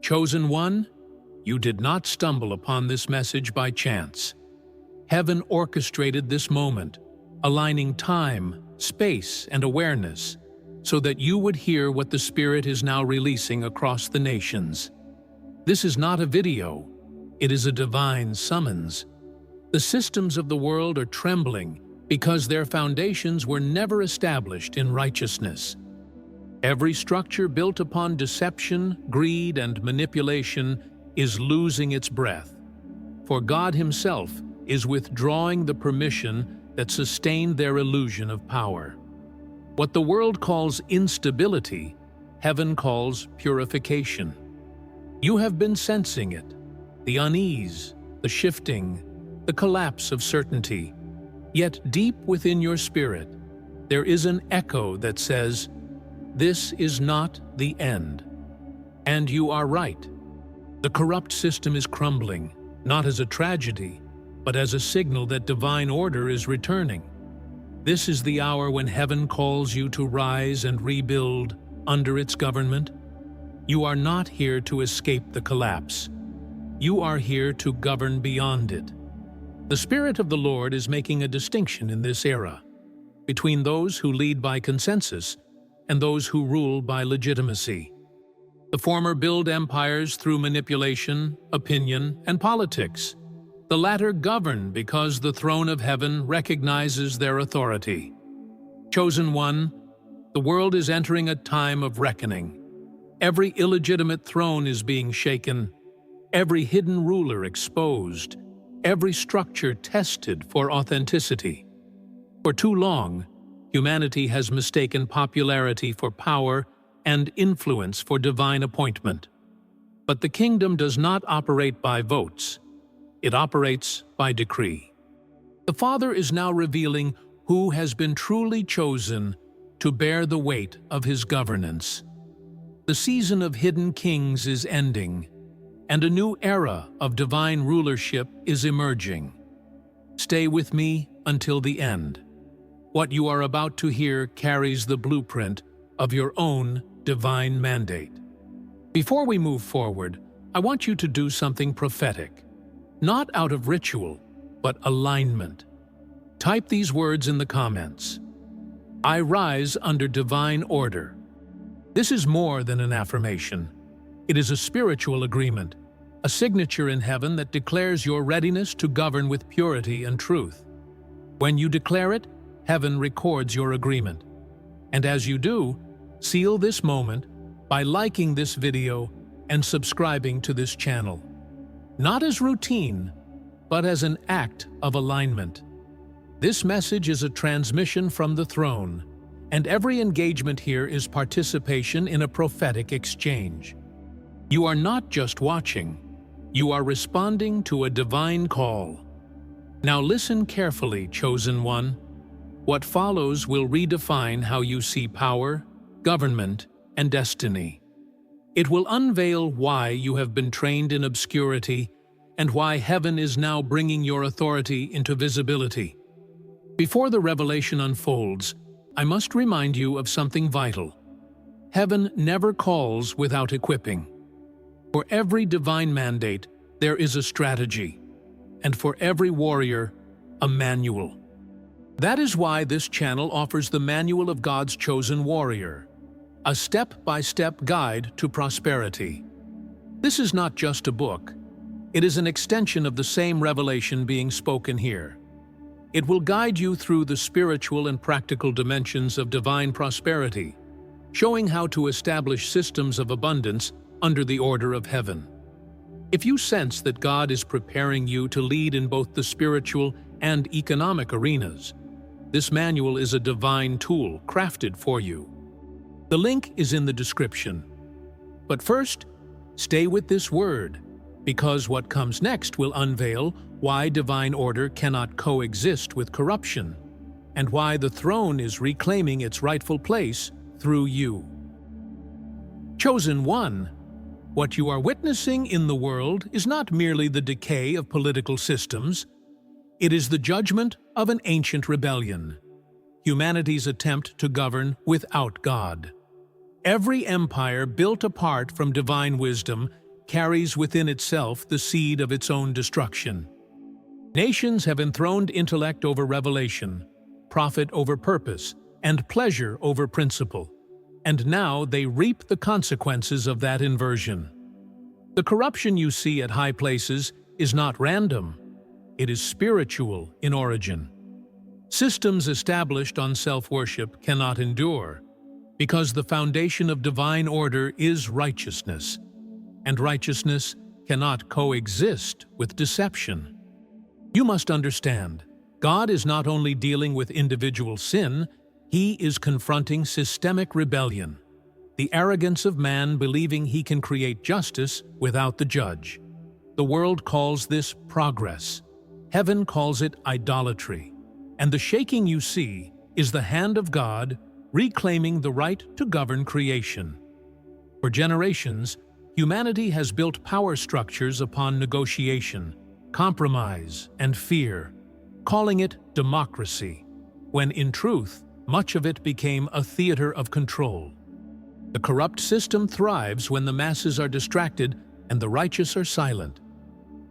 Chosen one, you did not stumble upon this message by chance. Heaven orchestrated this moment, aligning time, space, and awareness, so that you would hear what the Spirit is now releasing across the nations. This is not a video, it is a divine summons. The systems of the world are trembling because their foundations were never established in righteousness. Every structure built upon deception, greed, and manipulation is losing its breath, for God Himself is withdrawing the permission that sustained their illusion of power. What the world calls instability, heaven calls purification. You have been sensing it, the unease, the shifting, the collapse of certainty. Yet deep within your spirit, there is an echo that says, "This is not the end." And you are right. The corrupt system is crumbling, not as a tragedy, but as a signal that divine order is returning. This is the hour when heaven calls you to rise and rebuild under its government. You are not here to escape the collapse. You are here to govern beyond it. The Spirit of the Lord is making a distinction in this era between those who lead by consensus and those who rule by legitimacy. The former build empires through manipulation, opinion, and politics. The latter govern because the throne of heaven recognizes their authority. Chosen one, the world is entering a time of reckoning. Every illegitimate throne is being shaken, every hidden ruler exposed, every structure tested for authenticity. For too long, humanity has mistaken popularity for power and influence for divine appointment. But the kingdom does not operate by votes. It operates by decree. The Father is now revealing who has been truly chosen to bear the weight of His governance. The season of hidden kings is ending, and a new era of divine rulership is emerging. Stay with me until the end. What you are about to hear carries the blueprint of your own divine mandate. Before we move forward, I want you to do something prophetic. Not out of ritual, but alignment. Type these words in the comments. I rise under divine order. This is more than an affirmation. It is a spiritual agreement, a signature in heaven that declares your readiness to govern with purity and truth. When you declare it, heaven records your agreement. And as you do, seal this moment by liking this video and subscribing to this channel. Not as routine, but as an act of alignment. This message is a transmission from the throne, and every engagement here is participation in a prophetic exchange. You are not just watching, you are responding to a divine call. Now listen carefully, chosen one. What follows will redefine how you see power, government, and destiny. It will unveil why you have been trained in obscurity and why heaven is now bringing your authority into visibility. Before the revelation unfolds, I must remind you of something vital. Heaven never calls without equipping. For every divine mandate, there is a strategy, and for every warrior, a manual. That is why this channel offers the Manual of God's Chosen Warrior, a step-by-step guide to prosperity. This is not just a book. It is an extension of the same revelation being spoken here. It will guide you through the spiritual and practical dimensions of divine prosperity, showing how to establish systems of abundance under the order of heaven. If you sense that God is preparing you to lead in both the spiritual and economic arenas, this manual is a divine tool crafted for you. The link is in the description. But first, stay with this word, because what comes next will unveil why divine order cannot coexist with corruption, and why the throne is reclaiming its rightful place through you. Chosen one, what you are witnessing in the world is not merely the decay of political systems. It is the judgment of an ancient rebellion, humanity's attempt to govern without God. Every empire built apart from divine wisdom carries within itself the seed of its own destruction. Nations have enthroned intellect over revelation, profit over purpose, and pleasure over principle, and now they reap the consequences of that inversion. The corruption you see at high places is not random, it is spiritual in origin. Systems established on self-worship cannot endure, because the foundation of divine order is righteousness, and righteousness cannot coexist with deception. You must understand, God is not only dealing with individual sin, He is confronting systemic rebellion, the arrogance of man believing he can create justice without the judge. The world calls this progress. Heaven calls it idolatry. And the shaking you see is the hand of God reclaiming the right to govern creation. For generations, humanity has built power structures upon negotiation, compromise, and fear, calling it democracy, when in truth, much of it became a theater of control. The corrupt system thrives when the masses are distracted and the righteous are silent.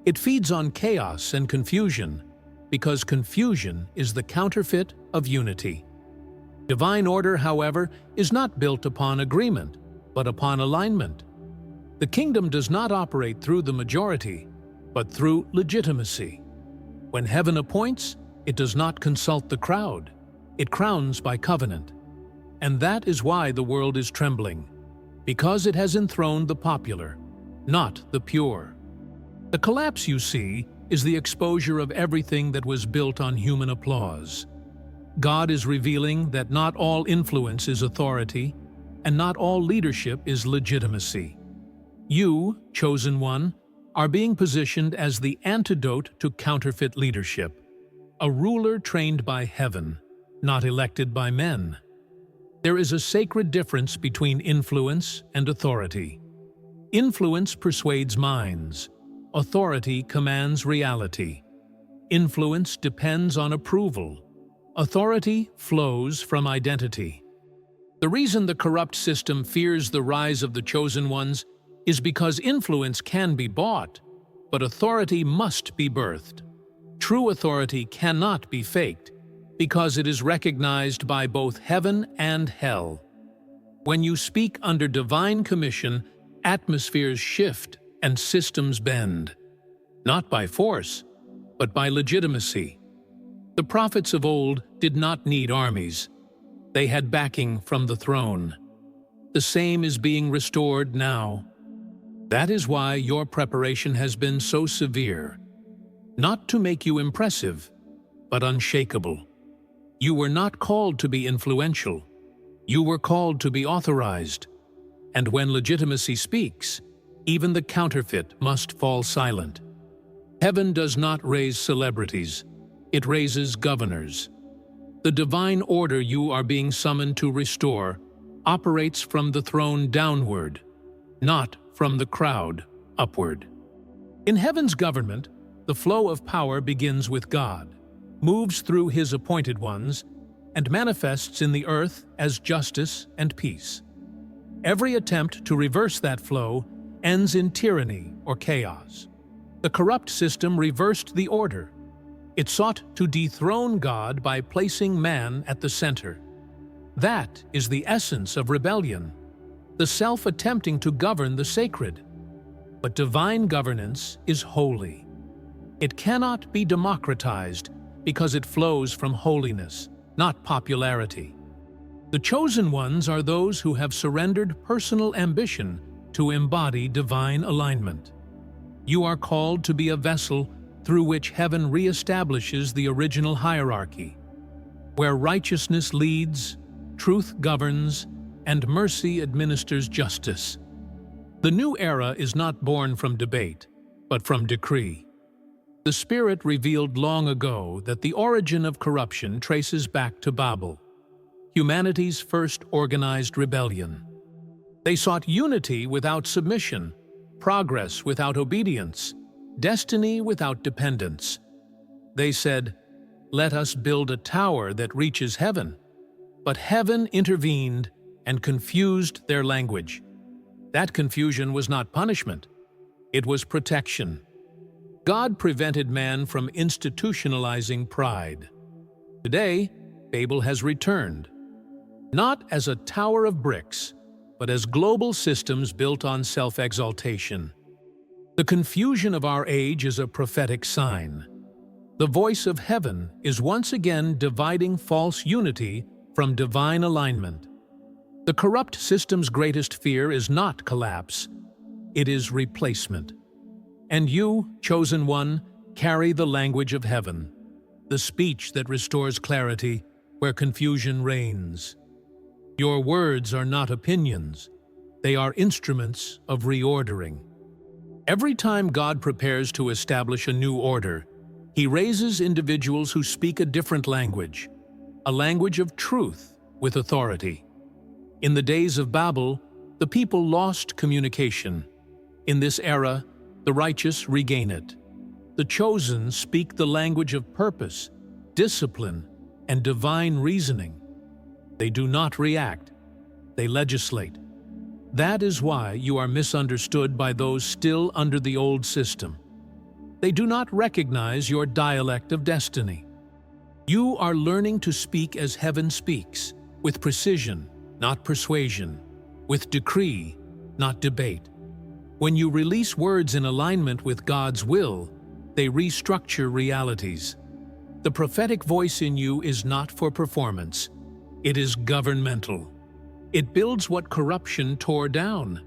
It feeds on chaos and confusion, because confusion is the counterfeit of unity. Divine order, however, is not built upon agreement, but upon alignment. The kingdom does not operate through the majority, but through legitimacy. When heaven appoints, it does not consult the crowd. It crowns by covenant. And that is why the world is trembling, because it has enthroned the popular, not the pure. The collapse you see is the exposure of everything that was built on human applause. God is revealing that not all influence is authority, and not all leadership is legitimacy. You, chosen one, are being positioned as the antidote to counterfeit leadership, a ruler trained by heaven, not elected by men. There is a sacred difference between influence and authority. Influence persuades minds. Authority commands reality. Influence depends on approval. Authority flows from identity. The reason the corrupt system fears the rise of the chosen ones is because influence can be bought, but authority must be birthed. True authority cannot be faked, because it is recognized by both heaven and hell. When you speak under divine commission, atmospheres shift and systems bend, not by force, but by legitimacy. The prophets of old did not need armies. They had backing from the throne. The same is being restored now. That is why your preparation has been so severe, not to make you impressive, but unshakable. You were not called to be influential. You were called to be authorized. And when legitimacy speaks, even the counterfeit must fall silent. Heaven does not raise celebrities. It raises governors. The divine order you are being summoned to restore operates from the throne downward, not from the crowd upward. In heaven's government, the flow of power begins with God, moves through His appointed ones, and manifests in the earth as justice and peace. Every attempt to reverse that flow ends in tyranny or chaos. The corrupt system reversed the order. It sought to dethrone God by placing man at the center. That is the essence of rebellion, the self attempting to govern the sacred. But divine governance is holy. It cannot be democratized because it flows from holiness, not popularity. The chosen ones are those who have surrendered personal ambition to embody divine alignment. You are called to be a vessel through which heaven reestablishes the original hierarchy, where righteousness leads, truth governs, and mercy administers justice. The new era is not born from debate, but from decree. The Spirit revealed long ago that the origin of corruption traces back to Babel, humanity's first organized rebellion. They sought unity without submission, progress without obedience, destiny without dependence. They said, "Let us build a tower that reaches heaven." But heaven intervened and confused their language. That confusion was not punishment. It was protection. God prevented man from institutionalizing pride. Today, Babel has returned, not as a tower of bricks, but as global systems built on self-exaltation. The confusion of our age is a prophetic sign. The voice of heaven is once again dividing false unity from divine alignment. The corrupt system's greatest fear is not collapse, it is replacement. And you, chosen one, carry the language of heaven, the speech that restores clarity where confusion reigns. Your words are not opinions, they are instruments of reordering. Every time God prepares to establish a new order, He raises individuals who speak a different language, a language of truth with authority. In the days of Babel, the people lost communication. In this era, the righteous regain it. The chosen speak the language of purpose, discipline, and divine reasoning. They do not react, they legislate. That is why you are misunderstood by those still under the old system. They do not recognize your dialect of destiny. You are learning to speak as heaven speaks, with precision, not persuasion, with decree, not debate. When you release words in alignment with God's will, they restructure realities. The prophetic voice in you is not for performance. It is governmental. It builds what corruption tore down.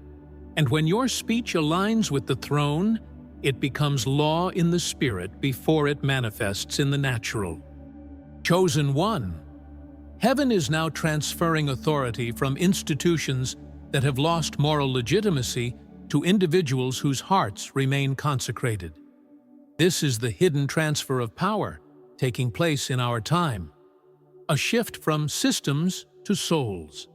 And when your speech aligns with the throne, it becomes law in the spirit before it manifests in the natural. Chosen one. Heaven is now transferring authority from institutions that have lost moral legitimacy to individuals whose hearts remain consecrated. This is the hidden transfer of power taking place in our time. A shift from systems to souls.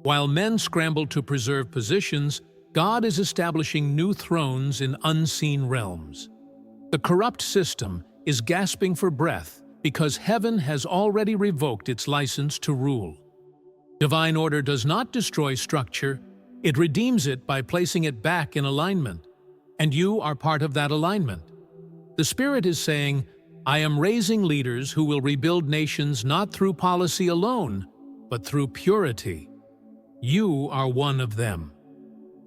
While men scramble to preserve positions, God is establishing new thrones in unseen realms. The corrupt system is gasping for breath because heaven has already revoked its license to rule. Divine order does not destroy structure, it redeems it by placing it back in alignment. And you are part of that alignment. The Spirit is saying, I am raising leaders who will rebuild nations not through policy alone, but through purity. You are one of them.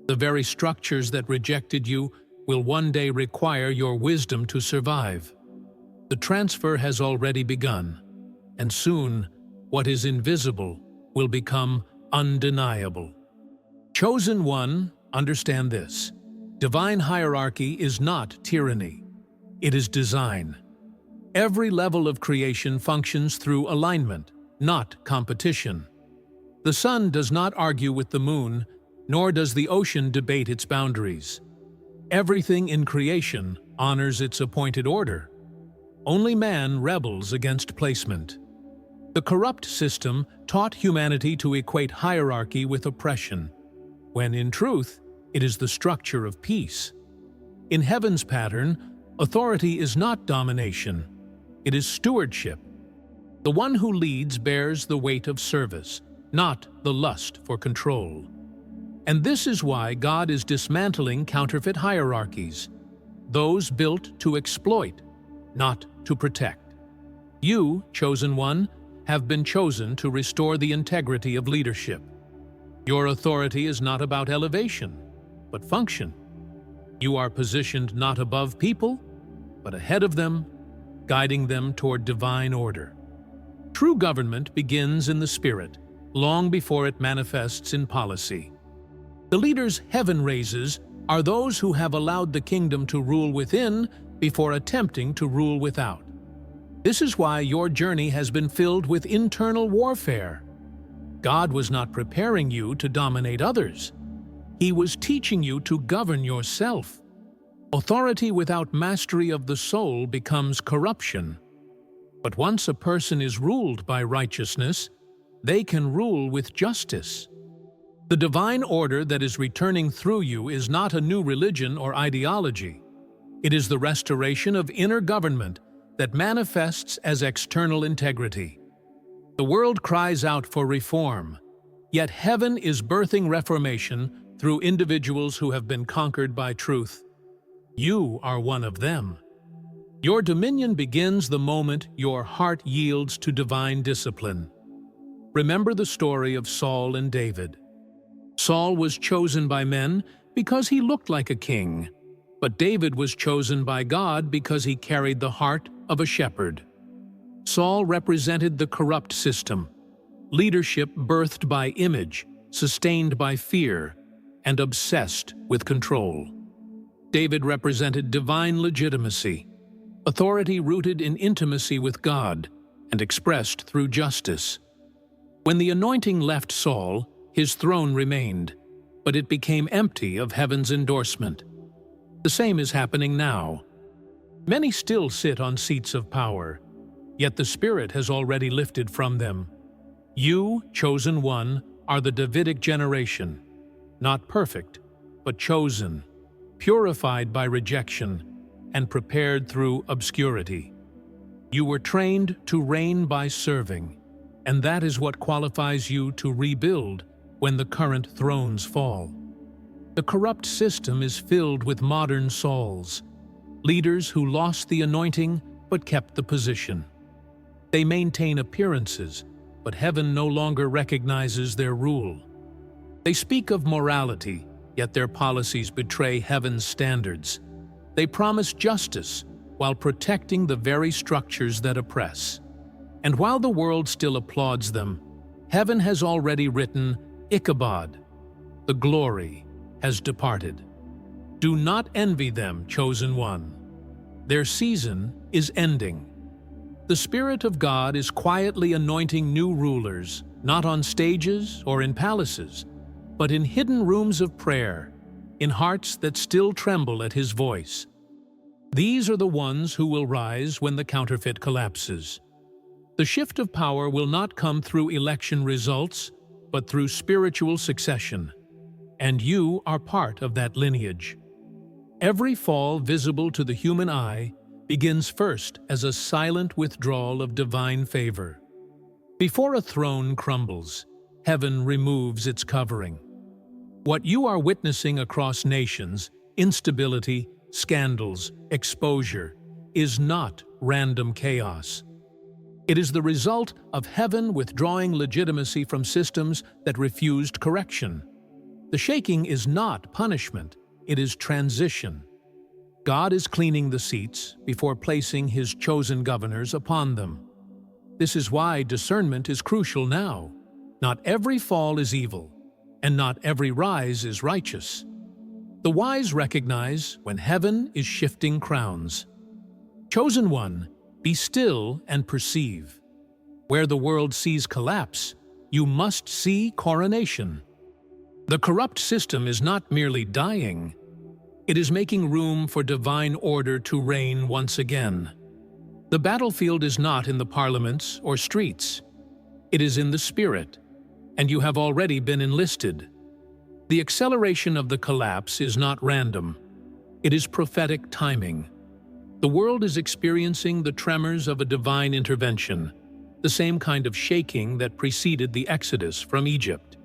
The very structures that rejected you will one day require your wisdom to survive. The transfer has already begun, and soon what is invisible will become undeniable. Chosen one, understand this. Divine hierarchy is not tyranny. It is design. Every level of creation functions through alignment, not competition. The sun does not argue with the moon, nor does the ocean debate its boundaries. Everything in creation honors its appointed order. Only man rebels against placement. The corrupt system taught humanity to equate hierarchy with oppression, when in truth, it is the structure of peace. In heaven's pattern, authority is not domination, it is stewardship. The one who leads bears the weight of service, not the lust for control. And this is why God is dismantling counterfeit hierarchies, those built to exploit, not to protect. You, chosen one, have been chosen to restore the integrity of leadership. Your authority is not about elevation, but function. You are positioned not above people, but ahead of them, guiding them toward divine order. True government begins in the spirit, long before it manifests in policy. The leaders heaven raises are those who have allowed the kingdom to rule within before attempting to rule without. This is why your journey has been filled with internal warfare. God was not preparing you to dominate others. He was teaching you to govern yourself. Authority without mastery of the soul becomes corruption. But once a person is ruled by righteousness, they can rule with justice. The divine order that is returning through you is not a new religion or ideology. It is the restoration of inner government that manifests as external integrity. The world cries out for reform, yet heaven is birthing reformation through individuals who have been conquered by truth, You are one of them. Your dominion begins the moment your heart yields to divine discipline. Remember the story of Saul and David. Saul was chosen by men because he looked like a king, but David was chosen by God because he carried the heart of a shepherd. Saul represented the corrupt system, leadership birthed by image, sustained by fear, and obsessed with control. David represented divine legitimacy, authority rooted in intimacy with God and expressed through justice. When the anointing left Saul, his throne remained, but it became empty of heaven's endorsement. The same is happening now. Many still sit on seats of power, yet the Spirit has already lifted from them. You, chosen one, are the Davidic generation, not perfect, but chosen, purified by rejection, and prepared through obscurity. You were trained to reign by serving, and that is what qualifies you to rebuild when the current thrones fall. The corrupt system is filled with modern Sauls, leaders who lost the anointing but kept the position. They maintain appearances, but heaven no longer recognizes their rule. They speak of morality, yet their policies betray heaven's standards. They promise justice while protecting the very structures that oppress. And while the world still applauds them, heaven has already written, Ichabod, the glory has departed. Do not envy them, chosen one. Their season is ending. The Spirit of God is quietly anointing new rulers, not on stages or in palaces, but in hidden rooms of prayer, in hearts that still tremble at His voice. These are the ones who will rise when the counterfeit collapses. The shift of power will not come through election results, but through spiritual succession. And you are part of that lineage. Every fall visible to the human eye begins first as a silent withdrawal of divine favor. Before a throne crumbles, heaven removes its covering. What you are witnessing across nations, instability, scandals, exposure, is not random chaos. It is the result of heaven withdrawing legitimacy from systems that refused correction. The shaking is not punishment, it is transition. God is cleaning the seats before placing His chosen governors upon them. This is why discernment is crucial now. Not every fall is evil, and not every rise is righteous. The wise recognize when heaven is shifting crowns. Chosen one, be still and perceive. Where the world sees collapse, you must see coronation. The corrupt system is not merely dying, it is making room for divine order to reign once again. The battlefield is not in the parliaments or streets. It is in the Spirit, and you have already been enlisted. The acceleration of the collapse is not random. It is prophetic timing. The world is experiencing the tremors of a divine intervention, the same kind of shaking that preceded the exodus from Egypt.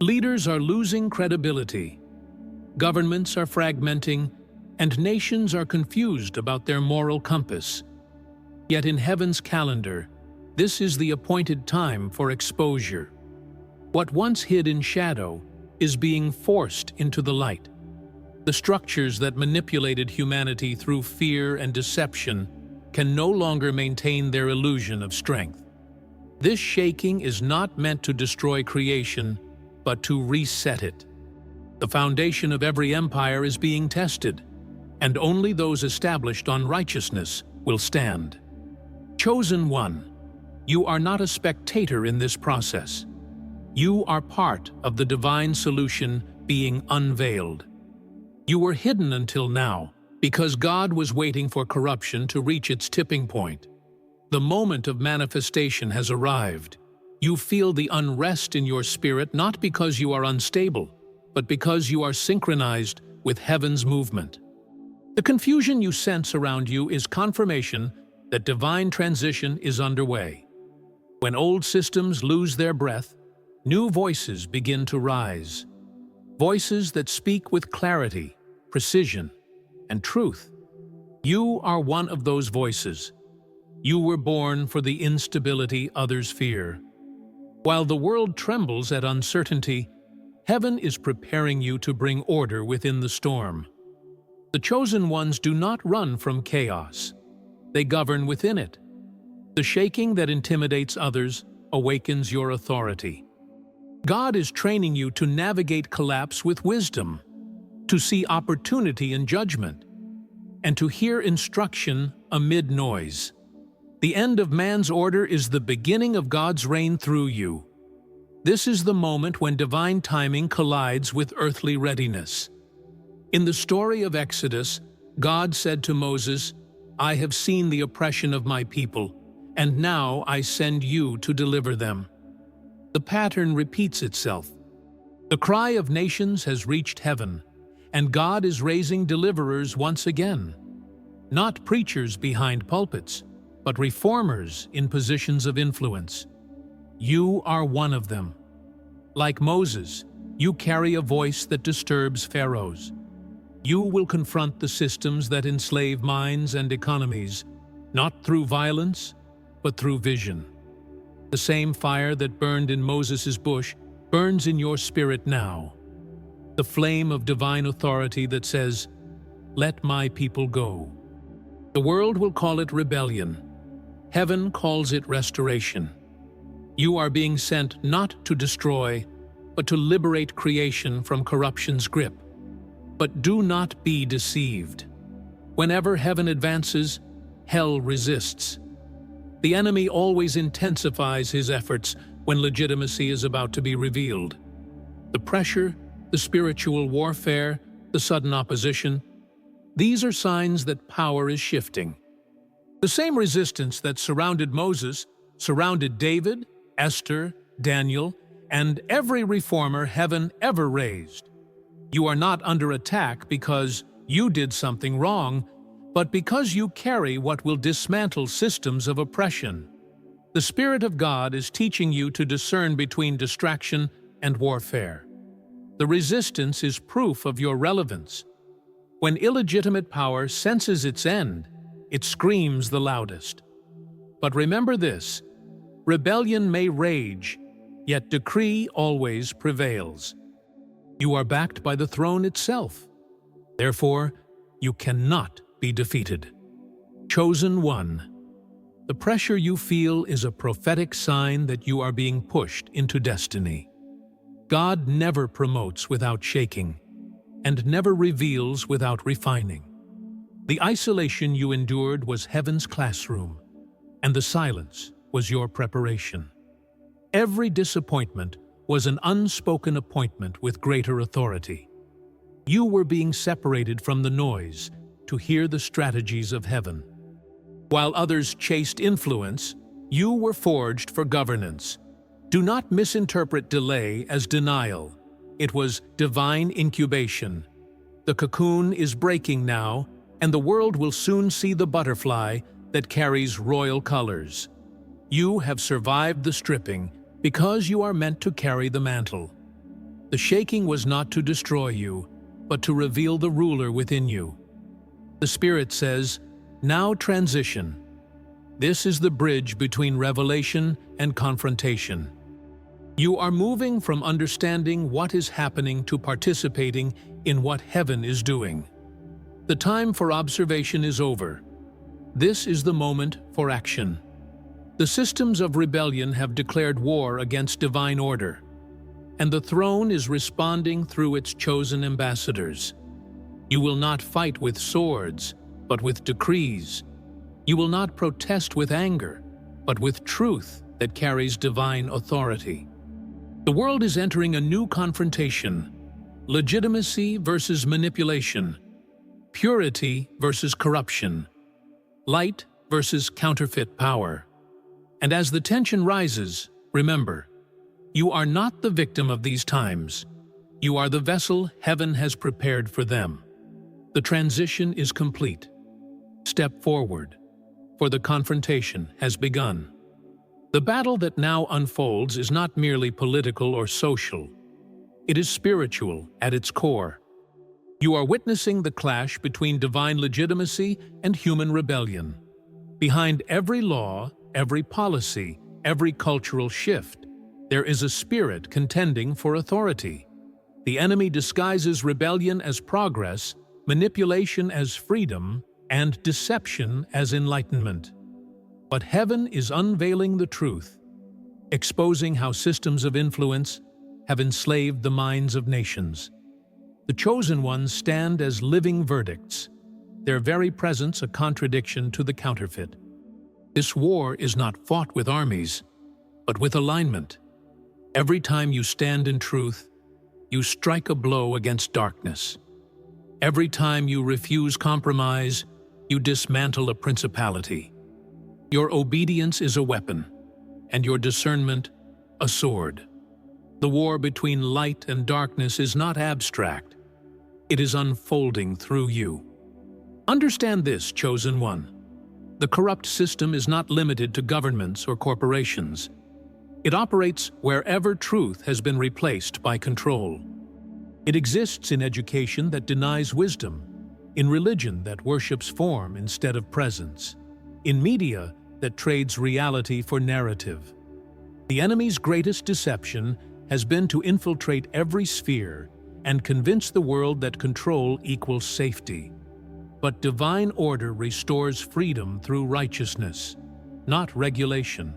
Leaders are losing credibility. Governments are fragmenting, and nations are confused about their moral compass. Yet in heaven's calendar, this is the appointed time for exposure. What once hid in shadow is being forced into the light. The structures that manipulated humanity through fear and deception can no longer maintain their illusion of strength. This shaking is not meant to destroy creation, but to reset it. The foundation of every empire is being tested, and only those established on righteousness will stand. Chosen one, you are not a spectator in this process. You are part of the divine solution being unveiled. You were hidden until now because God was waiting for corruption to reach its tipping point. The moment of manifestation has arrived. You feel the unrest in your spirit not because you are unstable, but because you are synchronized with heaven's movement. The confusion you sense around you is confirmation that divine transition is underway. When old systems lose their breath, new voices begin to rise. Voices that speak with clarity, precision, and truth. You are one of those voices. You were born for the instability others fear. While the world trembles at uncertainty, heaven is preparing you to bring order within the storm. The chosen ones do not run from chaos. They govern within it. The shaking that intimidates others awakens your authority. God is training you to navigate collapse with wisdom, to see opportunity in judgment, and to hear instruction amid noise. The end of man's order is the beginning of God's reign through you. This is the moment when divine timing collides with earthly readiness. In the story of Exodus, God said to Moses, "I have seen the oppression of my people, and now I send you to deliver them." The pattern repeats itself. The cry of nations has reached heaven, and God is raising deliverers once again. Not preachers behind pulpits, but reformers in positions of influence. You are one of them. Like Moses, you carry a voice that disturbs pharaohs. You will confront the systems that enslave minds and economies, not through violence, but through vision. The same fire that burned in Moses' bush burns in your spirit now. The flame of divine authority that says, "Let my people go." The world will call it rebellion. Heaven calls it restoration. You are being sent not to destroy, but to liberate creation from corruption's grip. But do not be deceived. Whenever heaven advances, hell resists. The enemy always intensifies his efforts when legitimacy is about to be revealed. The pressure, the spiritual warfare, the sudden opposition, these are signs that power is shifting. The same resistance that surrounded Moses surrounded David, Esther, Daniel, and every reformer heaven ever raised. You are not under attack because you did something wrong, but because you carry what will dismantle systems of oppression. The Spirit of God is teaching you to discern between distraction and warfare. The resistance is proof of your relevance. When illegitimate power senses its end, it screams the loudest. But remember this: rebellion may rage, yet decree always prevails. You are backed by the throne itself. Therefore, you cannot be defeated. Chosen one. The pressure you feel is a prophetic sign that you are being pushed into destiny. God never promotes without shaking, and never reveals without refining. The isolation you endured was heaven's classroom, and the silence was your preparation. Every disappointment was an unspoken appointment with greater authority. You were being separated from the noise to hear the strategies of heaven. While others chased influence, you were forged for governance. Do not misinterpret delay as denial. It was divine incubation. The cocoon is breaking now, and the world will soon see the butterfly that carries royal colors. You have survived the stripping because you are meant to carry the mantle. The shaking was not to destroy you, but to reveal the ruler within you. The Spirit says, "Now transition." This is the bridge between revelation and confrontation. You are moving from understanding what is happening to participating in what heaven is doing. The time for observation is over. This is the moment for action. The systems of rebellion have declared war against divine order, and the throne is responding through its chosen ambassadors. You will not fight with swords, but with decrees. You will not protest with anger, but with truth that carries divine authority. The world is entering a new confrontation: legitimacy versus manipulation, purity versus corruption, light versus counterfeit power. And as the tension rises, remember, you are not the victim of these times. You are the vessel heaven has prepared for them. The transition is complete. Step forward, for the confrontation has begun. The battle that now unfolds is not merely political or social. It is spiritual at its core. You are witnessing the clash between divine legitimacy and human rebellion. Behind every law, every policy, every cultural shift, there is a spirit contending for authority. The enemy disguises rebellion as progress, manipulation as freedom, and deception as enlightenment. But heaven is unveiling the truth, exposing how systems of influence have enslaved the minds of nations. The chosen ones stand as living verdicts, their very presence a contradiction to the counterfeit. This war is not fought with armies, but with alignment. Every time you stand in truth, you strike a blow against darkness. Every time you refuse compromise, you dismantle a principality. Your obedience is a weapon, and your discernment a sword. The war between light and darkness is not abstract. It is unfolding through you. Understand this, chosen one. The corrupt system is not limited to governments or corporations. It operates wherever truth has been replaced by control. It exists in education that denies wisdom, in religion that worships form instead of presence, in media that trades reality for narrative. The enemy's greatest deception has been to infiltrate every sphere and convince the world that control equals safety. But divine order restores freedom through righteousness, not regulation.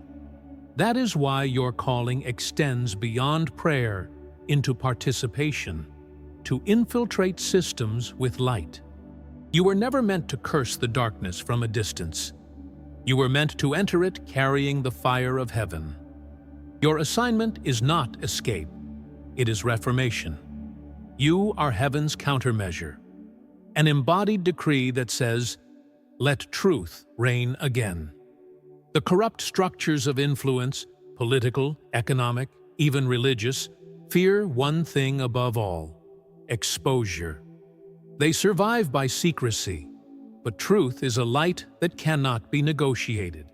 That is why your calling extends beyond prayer into participation, to infiltrate systems with light. You were never meant to curse the darkness from a distance. You were meant to enter it carrying the fire of heaven. Your assignment is not escape, it is reformation. You are heaven's countermeasure, an embodied decree that says, "Let truth reign again." The corrupt structures of influence, political, economic, even religious, fear one thing above all: exposure. They survive by secrecy, but truth is a light that cannot be negotiated.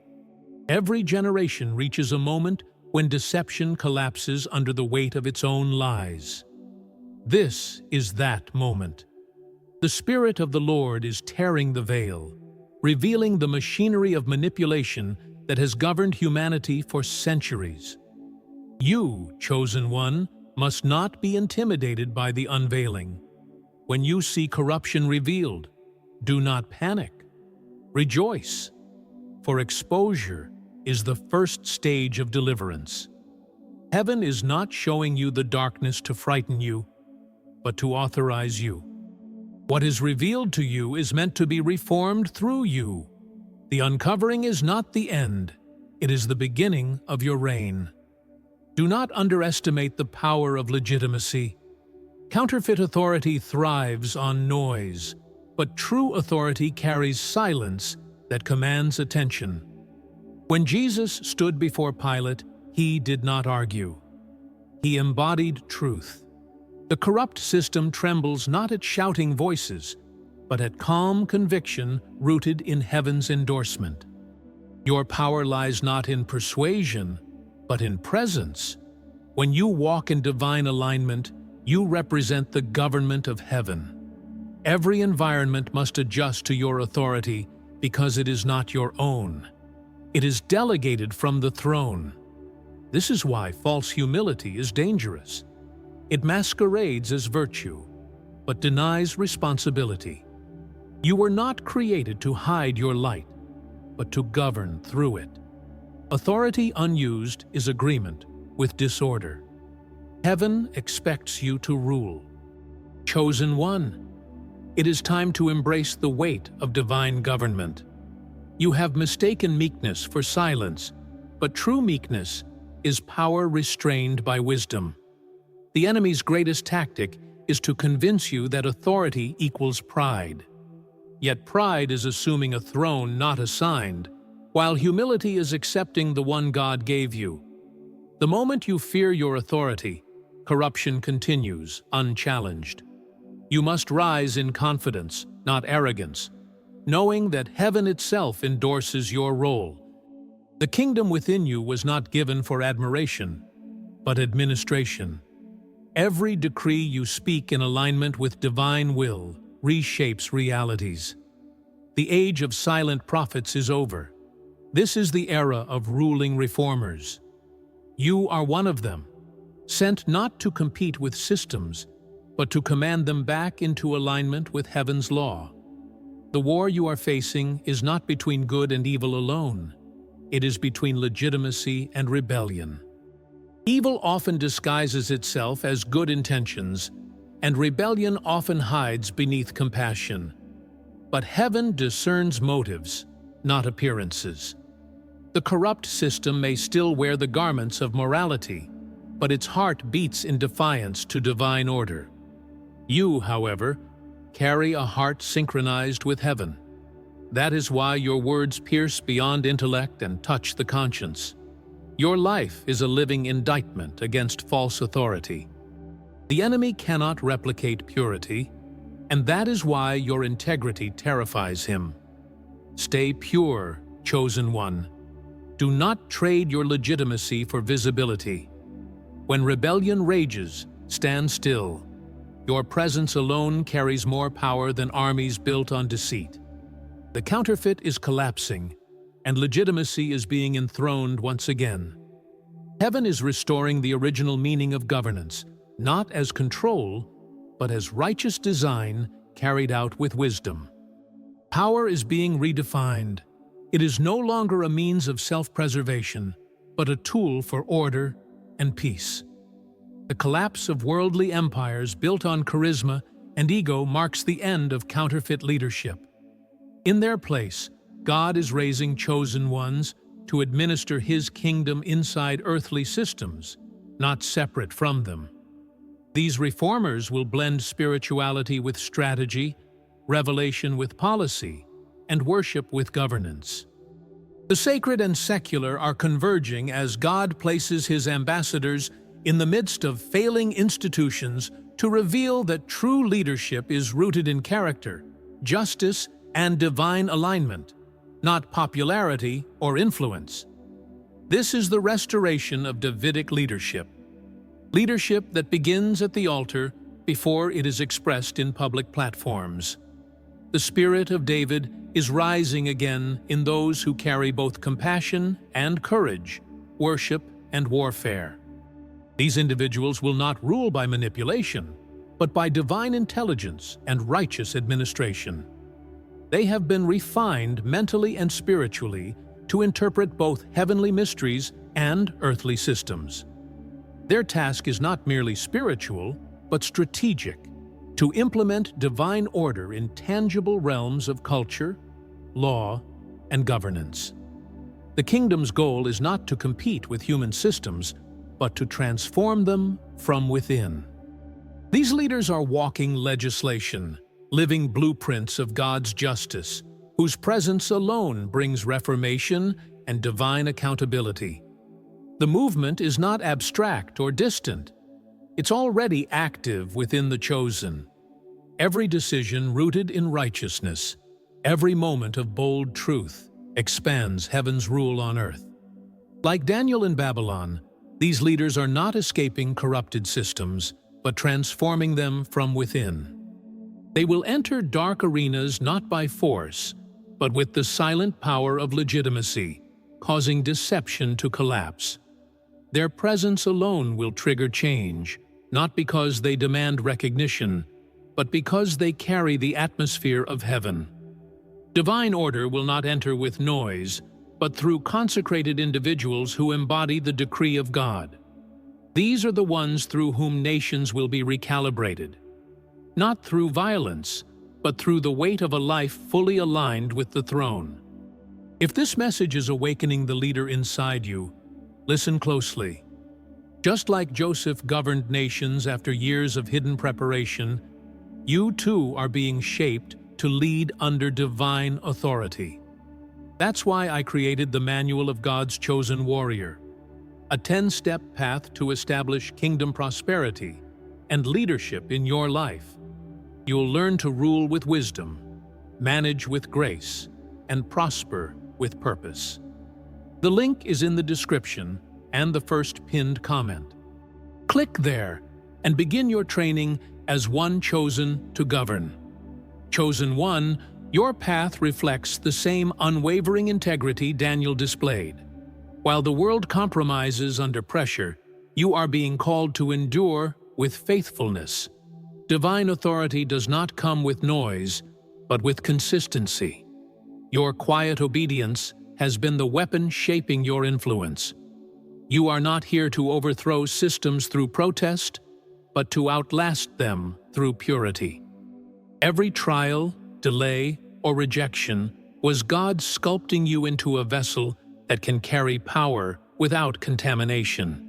Every generation reaches a moment when deception collapses under the weight of its own lies. This is that moment. The Spirit of the Lord is tearing the veil, revealing the machinery of manipulation that has governed humanity for centuries. You, chosen one, must not be intimidated by the unveiling. When you see corruption revealed, do not panic. Rejoice, for exposure is the first stage of deliverance. Heaven is not showing you the darkness to frighten you, but to authorize you. What is revealed to you is meant to be reformed through you. The uncovering is not the end, it is the beginning of your reign. Do not underestimate the power of legitimacy. Counterfeit authority thrives on noise, but true authority carries silence that commands attention. When Jesus stood before Pilate, he did not argue. He embodied truth. The corrupt system trembles not at shouting voices, but at calm conviction rooted in heaven's endorsement. Your power lies not in persuasion, but in presence. When you walk in divine alignment, you represent the government of heaven. Every environment must adjust to your authority because it is not your own. It is delegated from the throne. This is why false humility is dangerous. It masquerades as virtue, but denies responsibility. You were not created to hide your light, but to govern through it. Authority unused is agreement with disorder. Heaven expects you to rule. Chosen one, it is time to embrace the weight of divine government. You have mistaken meekness for silence, but true meekness is power restrained by wisdom. The enemy's greatest tactic is to convince you that authority equals pride. Yet pride is assuming a throne not assigned, while humility is accepting the one God gave you. The moment you fear your authority, corruption continues, unchallenged. You must rise in confidence, not arrogance, knowing that heaven itself endorses your role. The kingdom within you was not given for admiration, but administration. Every decree you speak in alignment with divine will reshapes realities. The age of silent prophets is over. This is the era of ruling reformers. You are one of them, sent not to compete with systems, but to command them back into alignment with heaven's law. The war you are facing is not between good and evil alone. It is between legitimacy and rebellion. Evil often disguises itself as good intentions, and rebellion often hides beneath compassion. But heaven discerns motives, not appearances. The corrupt system may still wear the garments of morality, but its heart beats in defiance to divine order. You, however, carry a heart synchronized with heaven. That is why your words pierce beyond intellect and touch the conscience. Your life is a living indictment against false authority. The enemy cannot replicate purity, and that is why your integrity terrifies him. Stay pure, chosen one. Do not trade your legitimacy for visibility. When rebellion rages, stand still. Your presence alone carries more power than armies built on deceit. The counterfeit is collapsing, and legitimacy is being enthroned once again. Heaven is restoring the original meaning of governance, not as control, but as righteous design carried out with wisdom. Power is being redefined. It is no longer a means of self-preservation, but a tool for order and peace. The collapse of worldly empires built on charisma and ego marks the end of counterfeit leadership. In their place, God is raising chosen ones to administer His kingdom inside earthly systems, not separate from them. These reformers will blend spirituality with strategy, revelation with policy, and worship with governance. The sacred and secular are converging as God places His ambassadors in the midst of failing institutions to reveal that true leadership is rooted in character, justice, and divine alignment, not popularity or influence. This is the restoration of Davidic leadership. Leadership that begins at the altar before it is expressed in public platforms. The spirit of David is rising again in those who carry both compassion and courage, worship and warfare. These individuals will not rule by manipulation, but by divine intelligence and righteous administration. They have been refined mentally and spiritually to interpret both heavenly mysteries and earthly systems. Their task is not merely spiritual, but strategic, to implement divine order in tangible realms of culture, law, and governance. The kingdom's goal is not to compete with human systems, but to transform them from within. These leaders are walking legislation, living blueprints of God's justice, whose presence alone brings reformation and divine accountability. The movement is not abstract or distant. It's already active within the chosen. Every decision rooted in righteousness, every moment of bold truth, expands heaven's rule on earth. Like Daniel in Babylon, these leaders are not escaping corrupted systems, but transforming them from within. They will enter dark arenas not by force, but with the silent power of legitimacy, causing deception to collapse. Their presence alone will trigger change, not because they demand recognition, but because they carry the atmosphere of heaven. Divine order will not enter with noise, but through consecrated individuals who embody the decree of God. These are the ones through whom nations will be recalibrated, not through violence, but through the weight of a life fully aligned with the throne. If this message is awakening the leader inside you, listen closely. Just like Joseph governed nations after years of hidden preparation, you too are being shaped to lead under divine authority. That's why I created the Manual of God's Chosen Warrior, a 10-step path to establish kingdom prosperity and leadership in your life. You'll learn to rule with wisdom, manage with grace, and prosper with purpose. The link is in the description and the first pinned comment. Click there and begin your training as one chosen to govern. Chosen one, your path reflects the same unwavering integrity Daniel displayed. While the world compromises under pressure, you are being called to endure with faithfulness. Divine authority does not come with noise, but with consistency. Your quiet obedience has been the weapon shaping your influence. You are not here to overthrow systems through protest, but to outlast them through purity. Every trial, delay, or rejection was God sculpting you into a vessel that can carry power without contamination.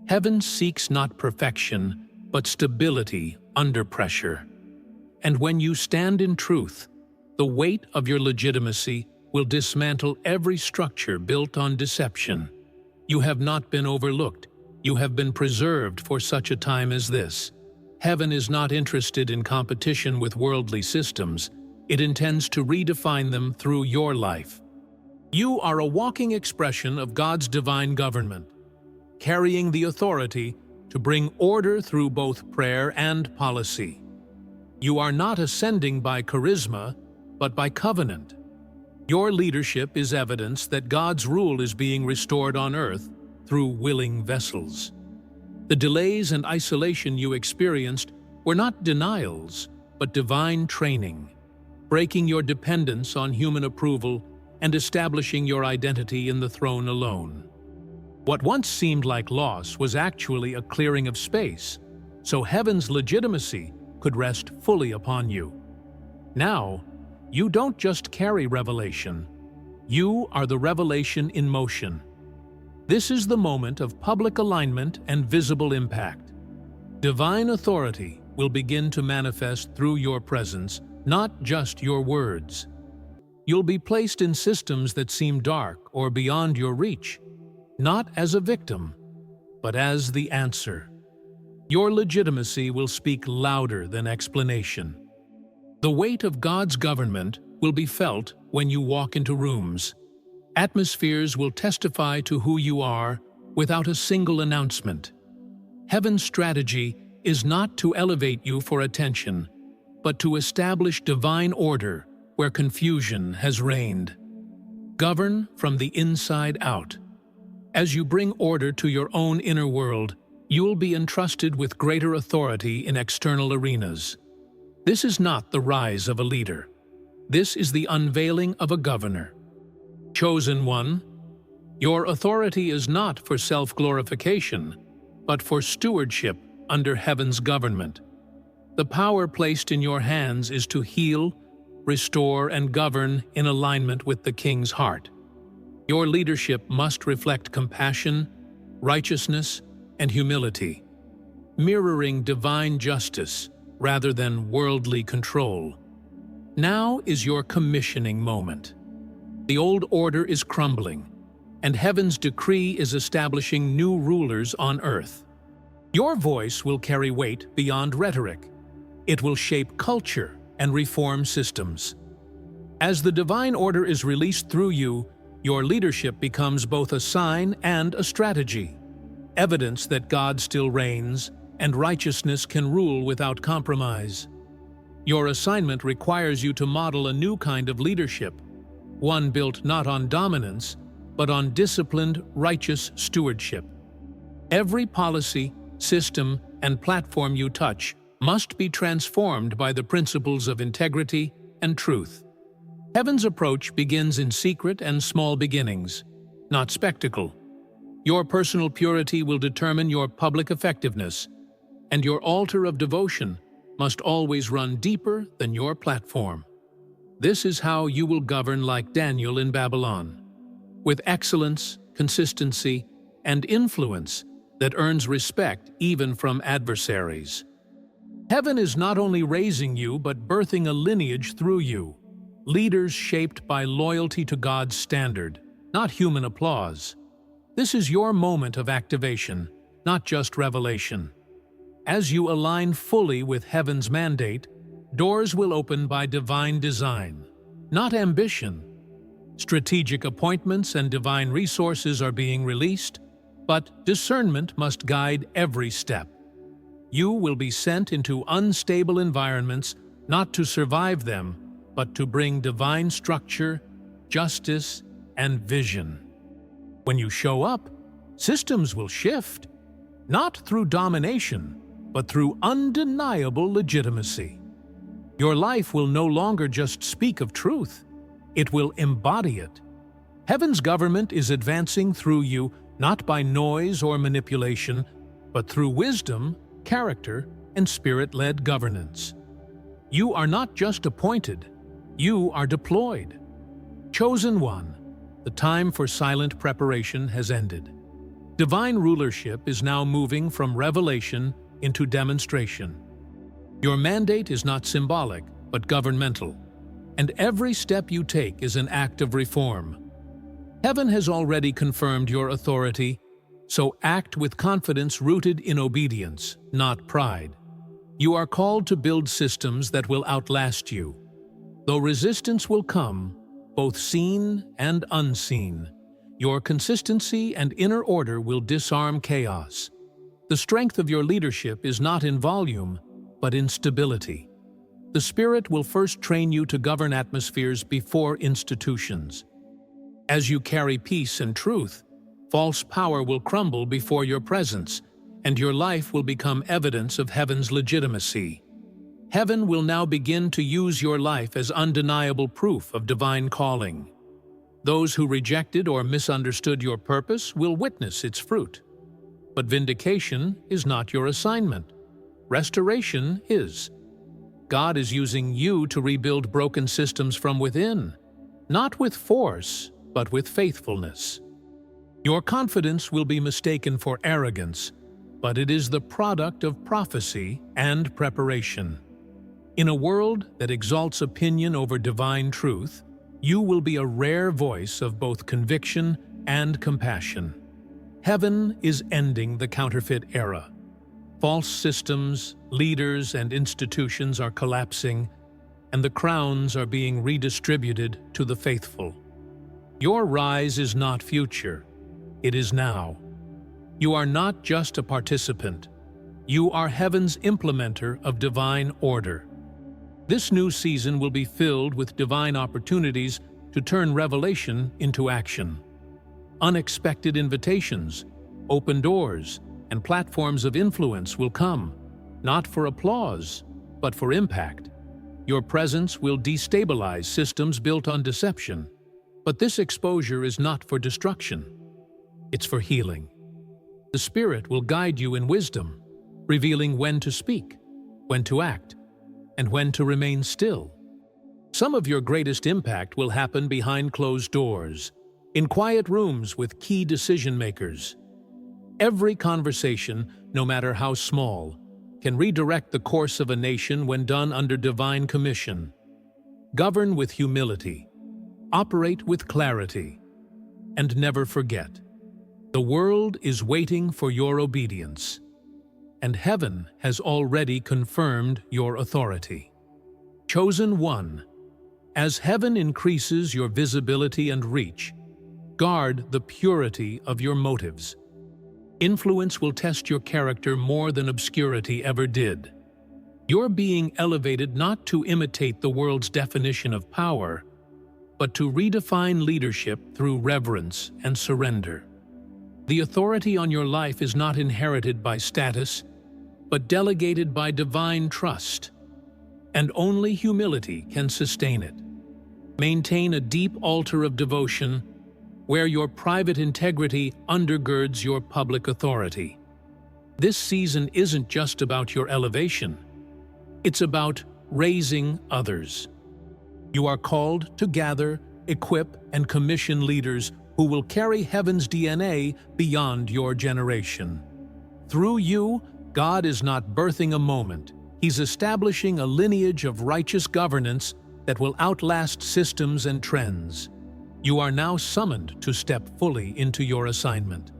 Heaven seeks not perfection, but stability under pressure. And when you stand in truth, the weight of your legitimacy will dismantle every structure built on deception. You have not been overlooked. You have been preserved for such a time as this. Heaven is not interested in competition with worldly systems. It intends to redefine them through your life. You are a walking expression of God's divine government, carrying the authority to bring order through both prayer and policy. You are not ascending by charisma, but by covenant. Your leadership is evidence that God's rule is being restored on earth through willing vessels. The delays and isolation you experienced were not denials, but divine training, breaking your dependence on human approval and establishing your identity in the throne alone. What once seemed like loss was actually a clearing of space, so heaven's legitimacy could rest fully upon you. Now, you don't just carry revelation. You are the revelation in motion. This is the moment of public alignment and visible impact. Divine authority will begin to manifest through your presence, not just your words. You'll be placed in systems that seem dark or beyond your reach, not as a victim, but as the answer. Your legitimacy will speak louder than explanation. The weight of God's government will be felt when you walk into rooms. Atmospheres will testify to who you are without a single announcement. Heaven's strategy is not to elevate you for attention, but to establish divine order where confusion has reigned. Govern from the inside out. As you bring order to your own inner world, you'll be entrusted with greater authority in external arenas. This is not the rise of a leader. This is the unveiling of a governor. Chosen one, your authority is not for self-glorification, but for stewardship under heaven's government. The power placed in your hands is to heal, restore, and govern in alignment with the King's heart. Your leadership must reflect compassion, righteousness, and humility, mirroring divine justice rather than worldly control. Now is your commissioning moment. The old order is crumbling, and heaven's decree is establishing new rulers on earth. Your voice will carry weight beyond rhetoric. It will shape culture and reform systems. As the divine order is released through you, your leadership becomes both a sign and a strategy, evidence that God still reigns and righteousness can rule without compromise. Your assignment requires you to model a new kind of leadership, one built not on dominance, but on disciplined, righteous stewardship. Every policy, system, and platform you touch must be transformed by the principles of integrity and truth. Heaven's approach begins in secret and small beginnings, not spectacle. Your personal purity will determine your public effectiveness, and your altar of devotion must always run deeper than your platform. This is how you will govern like Daniel in Babylon, with excellence, consistency, and influence that earns respect even from adversaries. Heaven is not only raising you but birthing a lineage through you, leaders shaped by loyalty to God's standard, not human applause. This is your moment of activation, not just revelation. As you align fully with heaven's mandate, doors will open by divine design, not ambition. Strategic appointments and divine resources are being released, but discernment must guide every step. You will be sent into unstable environments not to survive them, but to bring divine structure, justice, and vision. When you show up, systems will shift, not through domination, but through undeniable legitimacy. Your life will no longer just speak of truth, it will embody it. Heaven's government is advancing through you not by noise or manipulation, but through wisdom, character, and spirit-led governance. You are not just appointed, you are deployed. Chosen one, the time for silent preparation has ended. Divine rulership is now moving from revelation into demonstration. Your mandate is not symbolic, but governmental, and every step you take is an act of reform. Heaven has already confirmed your authority, so act with confidence rooted in obedience, not pride. You are called to build systems that will outlast you. Though resistance will come, both seen and unseen, your consistency and inner order will disarm chaos. The strength of your leadership is not in volume, but in stability. The Spirit will first train you to govern atmospheres before institutions. As you carry peace and truth, false power will crumble before your presence, and your life will become evidence of heaven's legitimacy. Heaven will now begin to use your life as undeniable proof of divine calling. Those who rejected or misunderstood your purpose will witness its fruit. But vindication is not your assignment. Restoration is. God is using you to rebuild broken systems from within, not with force, but with faithfulness. Your confidence will be mistaken for arrogance, but it is the product of prophecy and preparation. In a world that exalts opinion over divine truth, you will be a rare voice of both conviction and compassion. Heaven is ending the counterfeit era. False systems, leaders, and institutions are collapsing, and the crowns are being redistributed to the faithful. Your rise is not future, it is now. You are not just a participant, you are heaven's implementer of divine order. This new season will be filled with divine opportunities to turn revelation into action. Unexpected invitations, open doors, and platforms of influence will come, not for applause, but for impact. Your presence will destabilize systems built on deception, but this exposure is not for destruction. It's for healing. The Spirit will guide you in wisdom, revealing when to speak, when to act, and when to remain still. Some of your greatest impact will happen behind closed doors, in quiet rooms with key decision-makers. Every conversation, no matter how small, can redirect the course of a nation when done under divine commission. Govern with humility, operate with clarity, and never forget. The world is waiting for your obedience, and heaven has already confirmed your authority. Chosen one, as heaven increases your visibility and reach, guard the purity of your motives. Influence will test your character more than obscurity ever did. You're being elevated not to imitate the world's definition of power, but to redefine leadership through reverence and surrender. The authority on your life is not inherited by status, but delegated by divine trust, and only humility can sustain it. Maintain a deep altar of devotion where your private integrity undergirds your public authority. This season isn't just about your elevation, it's about raising others. You are called to gather, equip, and commission leaders who will carry heaven's DNA beyond your generation. Through you, God is not birthing a moment, He's establishing a lineage of righteous governance that will outlast systems and trends. You are now summoned to step fully into your assignment.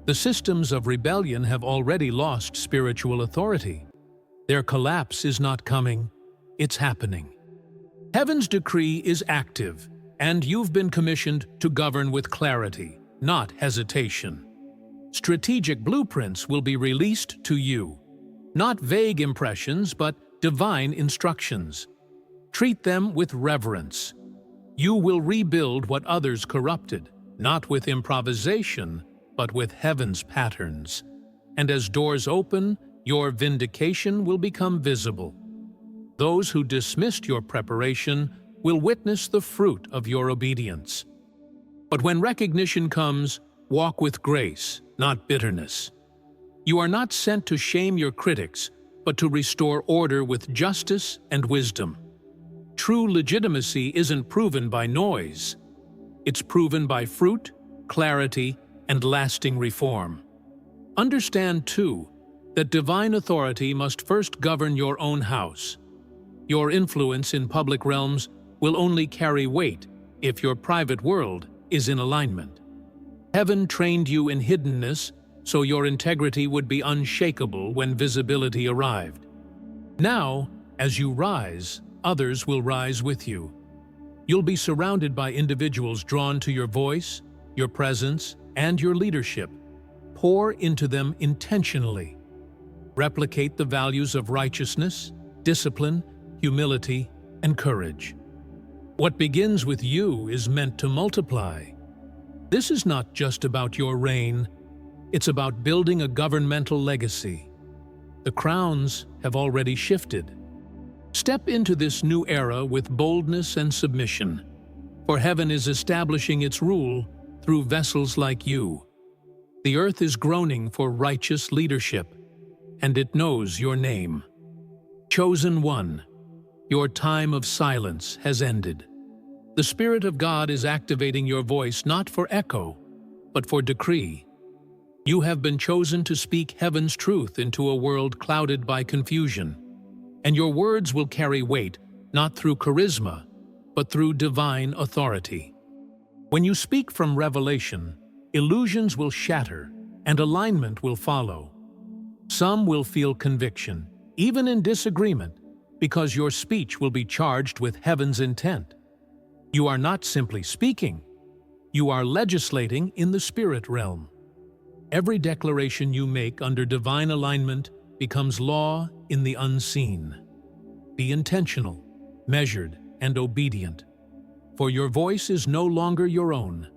The systems of rebellion have already lost spiritual authority. Their collapse is not coming, it's happening. Heaven's decree is active, and you've been commissioned to govern with clarity, not hesitation. Strategic blueprints will be released to you, not vague impressions, but divine instructions. Treat them with reverence. You will rebuild what others corrupted, not with improvisation, but with heaven's patterns. And as doors open, your vindication will become visible. Those who dismissed your preparation will witness the fruit of your obedience. But when recognition comes, walk with grace, not bitterness. You are not sent to shame your critics, but to restore order with justice and wisdom. True legitimacy isn't proven by noise. It's proven by fruit, clarity, and lasting reform. Understand, too, that divine authority must first govern your own house. Your influence in public realms will only carry weight if your private world is in alignment. Heaven trained you in hiddenness, so your integrity would be unshakable when visibility arrived. Now, as you rise, others will rise with you. You'll be surrounded by individuals drawn to your voice, your presence, and your leadership. Pour into them intentionally. Replicate the values of righteousness, discipline, humility, and courage. What begins with you is meant to multiply. This is not just about your reign, it's about building a governmental legacy. The crowns have already shifted. Step into this new era with boldness and submission, for heaven is establishing its rule through vessels like you. The earth is groaning for righteous leadership, and it knows your name. Chosen one, your time of silence has ended. The Spirit of God is activating your voice not for echo, but for decree. You have been chosen to speak heaven's truth into a world clouded by confusion, and your words will carry weight not through charisma, but through divine authority. When you speak from revelation, illusions will shatter and alignment will follow. Some will feel conviction, even in disagreement, because your speech will be charged with heaven's intent. You are not simply speaking, you are legislating in the spirit realm. Every declaration you make under divine alignment becomes law in the unseen. Be intentional, measured, and obedient, for your voice is no longer your own.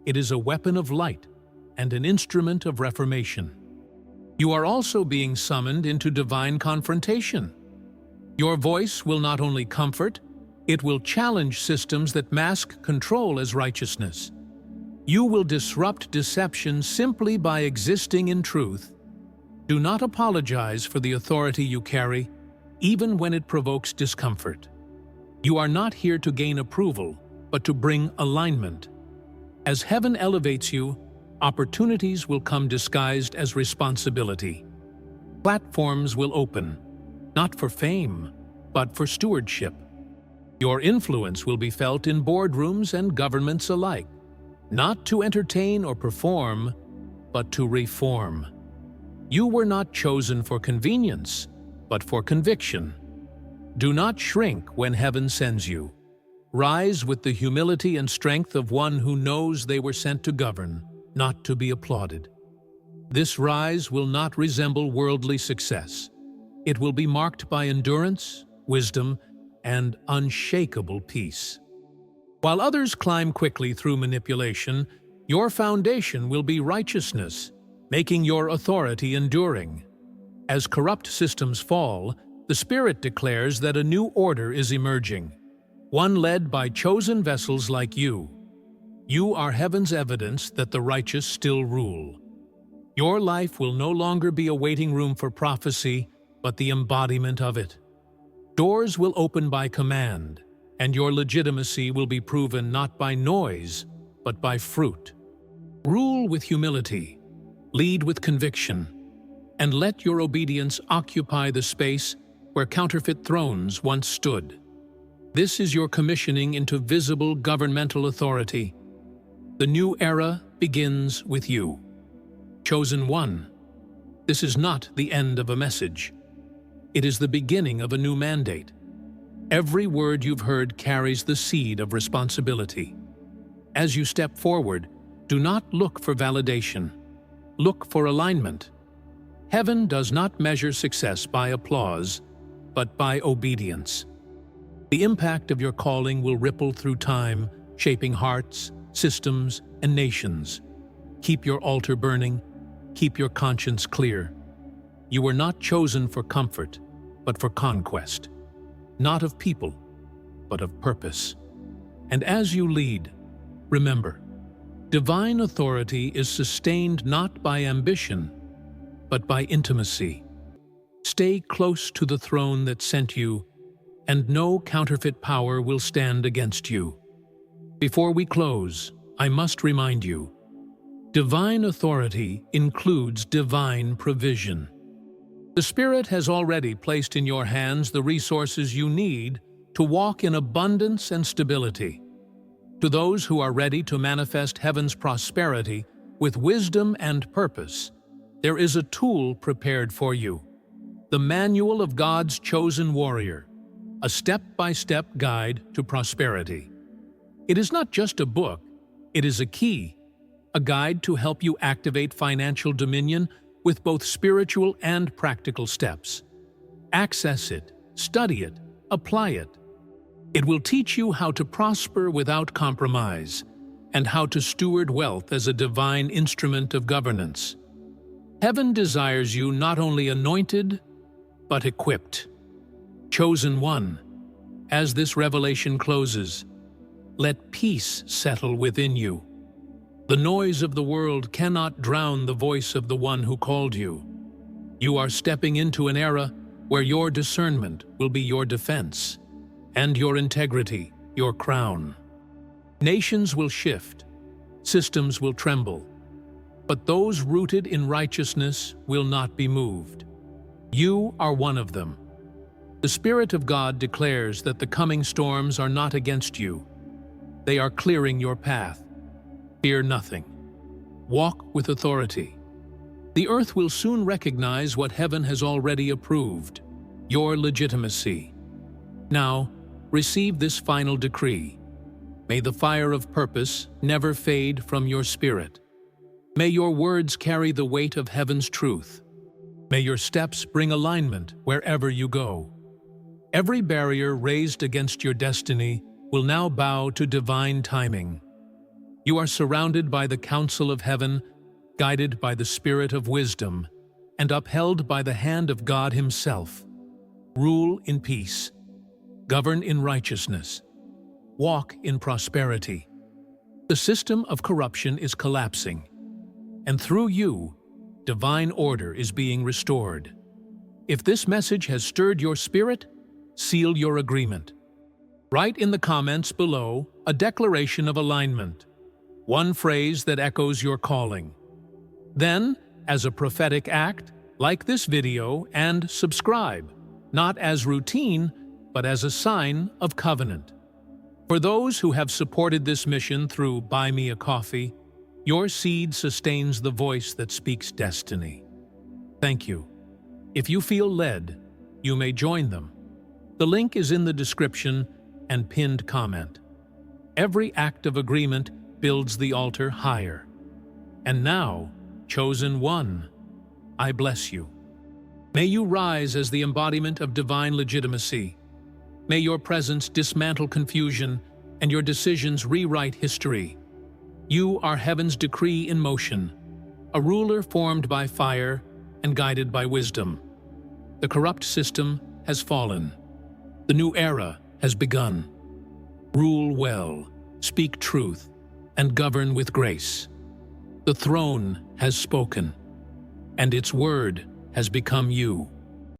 It is a weapon of light and an instrument of reformation. You are also being summoned into divine confrontation. Your voice will not only comfort, it will challenge systems that mask control as righteousness. You will disrupt deception simply by existing in truth. Do not apologize for the authority you carry, even when it provokes discomfort. You are not here to gain approval, but to bring alignment. As heaven elevates you, opportunities will come disguised as responsibility. Platforms will open, not for fame, but for stewardship. Your influence will be felt in boardrooms and governments alike, not to entertain or perform, but to reform. You were not chosen for convenience, but for conviction. Do not shrink when heaven sends you. Rise with the humility and strength of one who knows they were sent to govern, not to be applauded. This rise will not resemble worldly success. It will be marked by endurance, wisdom, and unshakable peace. While others climb quickly through manipulation, your foundation will be righteousness, making your authority enduring. As corrupt systems fall, the Spirit declares that a new order is emerging, one led by chosen vessels like you. You are heaven's evidence that the righteous still rule. Your life will no longer be a waiting room for prophecy, but the embodiment of it. Doors will open by command, and your legitimacy will be proven not by noise, but by fruit. Rule with humility, lead with conviction, and let your obedience occupy the space where counterfeit thrones once stood. This is your commissioning into visible governmental authority. The new era begins with you. Chosen one, this is not the end of a message. It is the beginning of a new mandate. Every word you've heard carries the seed of responsibility. As you step forward, do not look for validation. Look for alignment. Heaven does not measure success by applause, but by obedience. The impact of your calling will ripple through time, shaping hearts, systems, and nations. Keep your altar burning. Keep your conscience clear. You were not chosen for comfort, but for conquest. Not of people, but of purpose. And as you lead, remember, divine authority is sustained not by ambition, but by intimacy. Stay close to the throne that sent you, and no counterfeit power will stand against you. Before we close, I must remind you, divine authority includes divine provision. The Spirit has already placed in your hands the resources you need to walk in abundance and stability. To those who are ready to manifest heaven's prosperity with wisdom and purpose, there is a tool prepared for you. The Manual of God's Chosen Warrior, a step-by-step guide to prosperity. It is not just a book, it is a key, a guide to help you activate financial dominion with both spiritual and practical steps. Access it, study it, apply it. It will teach you how to prosper without compromise and how to steward wealth as a divine instrument of governance. Heaven desires you not only anointed, but equipped. Chosen one, as this revelation closes, let peace settle within you. The noise of the world cannot drown the voice of the one who called you. You are stepping into an era where your discernment will be your defense, and your integrity your crown. Nations will shift, systems will tremble, but those rooted in righteousness will not be moved. You are one of them. The Spirit of God declares that the coming storms are not against you. They are clearing your path. Fear nothing. Walk with authority. The earth will soon recognize what heaven has already approved, your legitimacy. Now, receive this final decree. May the fire of purpose never fade from your spirit. May your words carry the weight of heaven's truth. May your steps bring alignment wherever you go. Every barrier raised against your destiny will now bow to divine timing. You are surrounded by the counsel of heaven, guided by the Spirit of wisdom, and upheld by the hand of God Himself. Rule in peace. Govern in righteousness. Walk in prosperity. The system of corruption is collapsing, and through you, divine order is being restored. If this message has stirred your spirit, seal your agreement. Write in the comments below a declaration of alignment, one phrase that echoes your calling. Then, as a prophetic act, like this video and subscribe, not as routine, but as a sign of covenant. For those who have supported this mission through Buy Me a Coffee, your seed sustains the voice that speaks destiny. Thank you. If you feel led, you may join them. The link is in the description and pinned comment. Every act of agreement builds the altar higher. And now, chosen one, I bless you. May you rise as the embodiment of divine legitimacy. May your presence dismantle confusion and your decisions rewrite history. You are heaven's decree in motion, a ruler formed by fire and guided by wisdom. The corrupt system has fallen. The new era has begun. Rule well, speak truth, and govern with grace. The throne has spoken, and its word has become you.